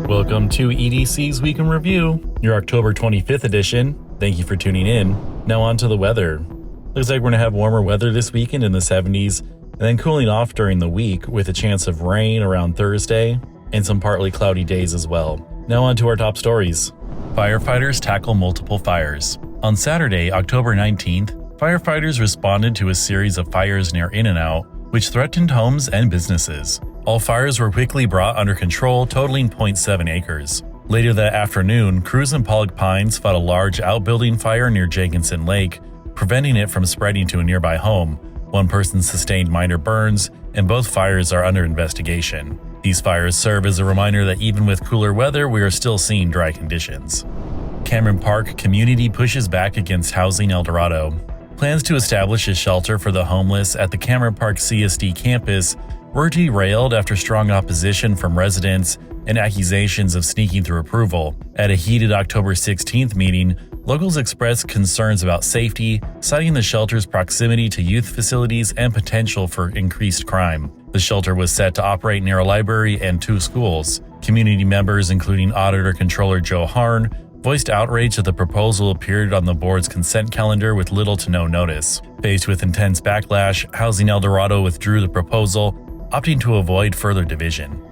Welcome to EDC's Week in Review, your October 25th edition. Thank you for tuning in. Now on to the weather. Looks like we're going to have warmer weather this weekend in the 70s, and then cooling off during the week with a chance of rain around Thursday and some partly cloudy days as well. Now on to our top stories. Firefighters tackle multiple fires. On Saturday, October 19th, firefighters responded to a series of fires near In-N-Out, which threatened homes and businesses. All fires were quickly brought under control, totaling 0.7 acres. Later that afternoon, crews in Pollock Pines fought a large outbuilding fire near Jenkinson Lake, preventing it from spreading to a nearby home. One person sustained minor burns, and both fires are under investigation. These fires serve as a reminder that even with cooler weather, we are still seeing dry conditions. Cameron Park community pushes back against housing El Dorado. Plans to establish a shelter for the homeless at the Cameron Park CSD campus were derailed after strong opposition from residents and accusations of sneaking through approval. At a heated October 16th meeting, locals expressed concerns about safety, citing the shelter's proximity to youth facilities and potential for increased crime. The shelter was set to operate near a library and 2 schools. Community members, including Auditor-Controller Joe Harn, voiced outrage that the proposal appeared on the board's consent calendar with little to no notice. Faced with intense backlash, Housing El Dorado withdrew the proposal, opting to avoid further division.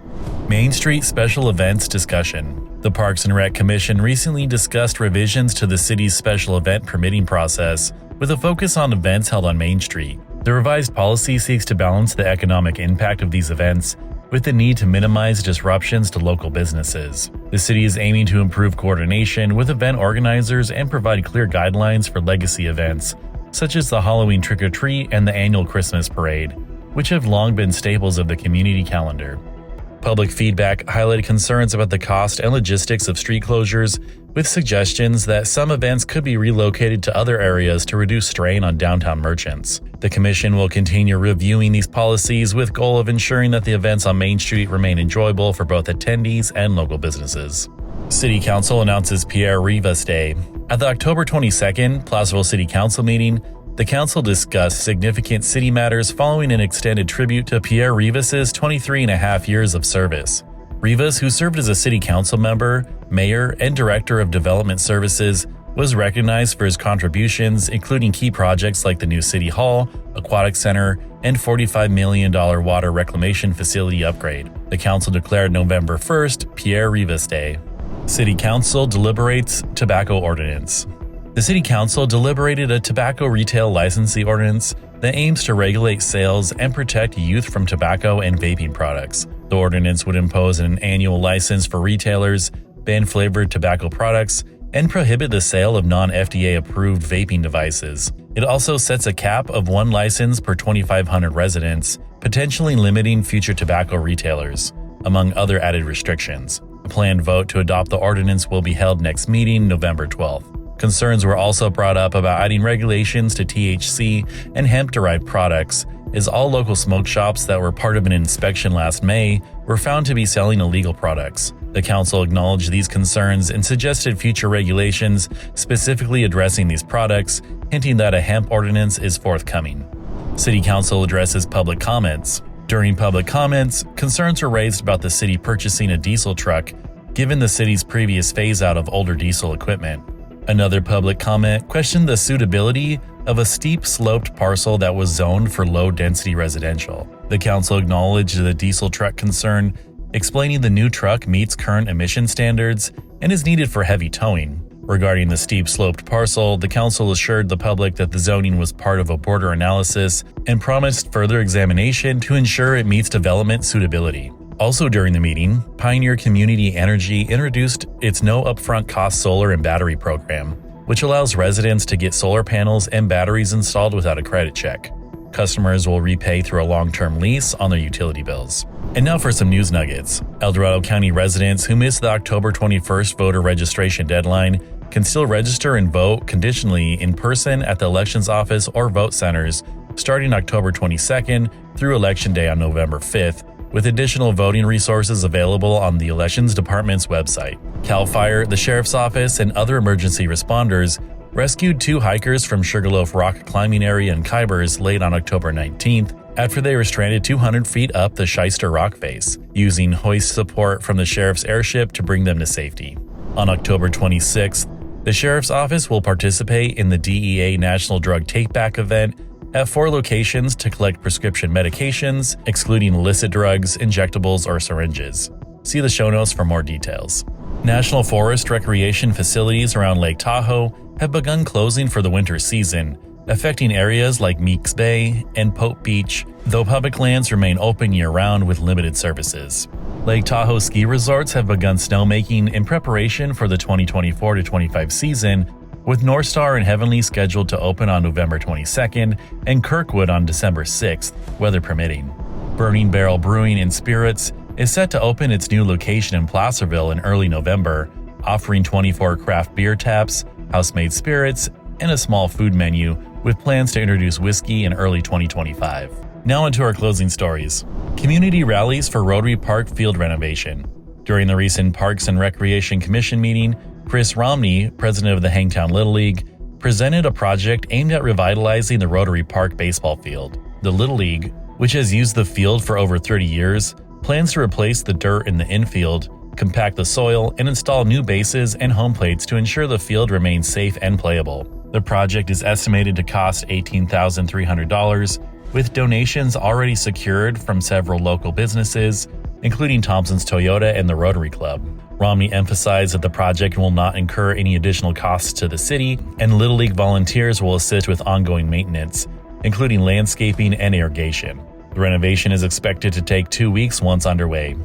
Main Street Special Events Discussion. The Parks and Rec Commission recently discussed revisions to the city's special event permitting process, with a focus on events held on Main Street. The revised policy seeks to balance the economic impact of these events with the need to minimize disruptions to local businesses. The city is aiming to improve coordination with event organizers and provide clear guidelines for legacy events, such as the Halloween Trick-or-Treat and the annual Christmas Parade, which have long been staples of the community calendar. Public feedback highlighted concerns about the cost and logistics of street closures, with suggestions that some events could be relocated to other areas to reduce strain on downtown merchants. The Commission will continue reviewing these policies with goal of ensuring that the events on Main Street remain enjoyable for both attendees and local businesses. City Council announces Pierre Rivas Day. At the October 22nd Placerville City Council meeting, the council discussed significant city matters following an extended tribute to Pierre Rivas' 23.5 years of service. Rivas, who served as a city council member, mayor, and director of development services, was recognized for his contributions, including key projects like the new City Hall, Aquatic Center, and $45 million water reclamation facility upgrade. The council declared November 1st Pierre Rivas Day. City Council deliberates tobacco ordinance. The City Council deliberated a tobacco retail licensing ordinance that aims to regulate sales and protect youth from tobacco and vaping products. The ordinance would impose an annual license for retailers, ban flavored tobacco products, and prohibit the sale of non-FDA approved vaping devices. It also sets a cap of 1 license per 2,500 residents, potentially limiting future tobacco retailers, among other added restrictions. A planned vote to adopt the ordinance will be held next meeting, November 12th. Concerns were also brought up about adding regulations to THC and hemp-derived products, as all local smoke shops that were part of an inspection last May were found to be selling illegal products. The council acknowledged these concerns and suggested future regulations specifically addressing these products, hinting that a hemp ordinance is forthcoming. City Council addresses public comments. During public comments, concerns were raised about the city purchasing a diesel truck, given the city's previous phase-out of older diesel equipment. Another public comment questioned the suitability of a steep-sloped parcel that was zoned for low-density residential. The council acknowledged the diesel truck concern, explaining the new truck meets current emission standards and is needed for heavy towing. Regarding the steep-sloped parcel, the council assured the public that the zoning was part of a border analysis and promised further examination to ensure it meets development suitability. Also during the meeting, Pioneer Community Energy introduced its no upfront cost solar and battery program, which allows residents to get solar panels and batteries installed without a credit check. Customers will repay through a long-term lease on their utility bills. And now for some news nuggets. El Dorado County residents who missed the October 21st voter registration deadline can still register and vote conditionally in person at the elections office or vote centers starting October 22nd through Election Day on November 5th, with additional voting resources available on the Elections Department's website. CAL FIRE, the Sheriff's Office, and other emergency responders rescued 2 hikers from Sugarloaf Rock Climbing Area in Kybers late on October 19th after they were stranded 200 feet up the Shyster rock face, using hoist support from the sheriff's airship to bring them to safety. On October 26th, the sheriff's office will participate in the DEA National Drug Takeback event at 4 locations to collect prescription medications, excluding illicit drugs, injectables, or syringes. See the show notes for more details. National Forest recreation facilities around Lake Tahoe have begun closing for the winter season, affecting areas like Meeks Bay and Pope Beach, though public lands remain open year-round with limited services. Lake Tahoe ski resorts have begun snowmaking in preparation for the 2024-25 season, with North Star and Heavenly scheduled to open on November 22nd and Kirkwood on December 6th, weather permitting. Burning Barrel Brewing and Spirits is set to open its new location in Placerville in early November, offering 24 craft beer taps, house-made spirits, and a small food menu, with plans to introduce whiskey in early 2025. Now into our closing stories. Community rallies for Rotary Park field renovation. During the recent Parks and Recreation Commission meeting, Chris Romney, president of the Hangtown Little League, presented a project aimed at revitalizing the Rotary Park baseball field. The Little League, which has used the field for over 30 years, plans to replace the dirt in the infield, compact the soil, and install new bases and home plates to ensure the field remains safe and playable. The project is estimated to cost $18,300, with donations already secured from several local businesses, including Thompson's Toyota and the Rotary Club. Romney emphasized that the project will not incur any additional costs to the city, and Little League volunteers will assist with ongoing maintenance, including landscaping and irrigation. The renovation is expected to take 2 weeks once underway.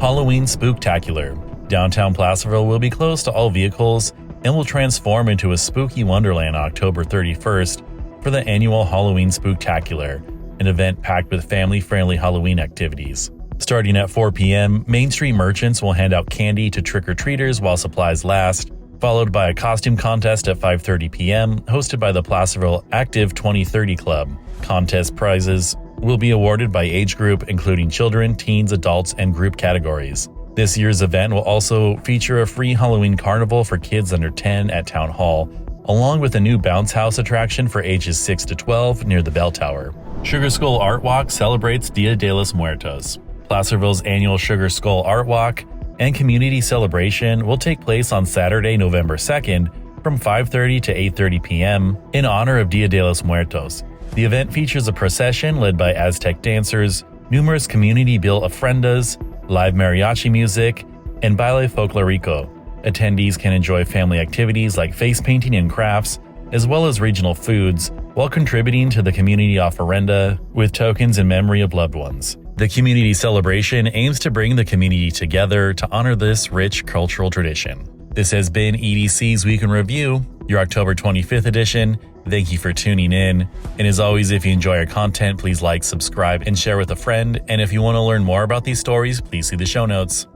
Halloween Spooktacular. Downtown Placerville will be closed to all vehicles and will transform into a spooky wonderland on October 31st for the annual Halloween Spooktacular, an event packed with family-friendly Halloween activities. Starting at 4 p.m., Main Street merchants will hand out candy to trick-or-treaters while supplies last, followed by a costume contest at 5:30 p.m. hosted by the Placerville Active 2030 Club. Contest prizes will be awarded by age group, including children, teens, adults, and group categories. This year's event will also feature a free Halloween carnival for kids under 10 at Town Hall, along with a new bounce house attraction for ages 6 to 12 near the Bell Tower. Sugar Skull Art Walk celebrates Dia de los Muertos. Placerville's annual Sugar Skull Art Walk and community celebration will take place on Saturday, November 2nd from 5:30 to 8:30 p.m. in honor of Dia de los Muertos. The event features a procession led by Aztec dancers, numerous community-built ofrendas, live mariachi music, and baile folklorico. Attendees can enjoy family activities like face painting and crafts, as well as regional foods, while contributing to the community ofrenda with tokens in memory of loved ones. The community celebration aims to bring the community together to honor this rich cultural tradition. This has been EDC's Week in Review, your October 25th edition. Thank you for tuning in. And as always, if you enjoy our content, please like, subscribe, and share with a friend. And if you want to learn more about these stories, please see the show notes.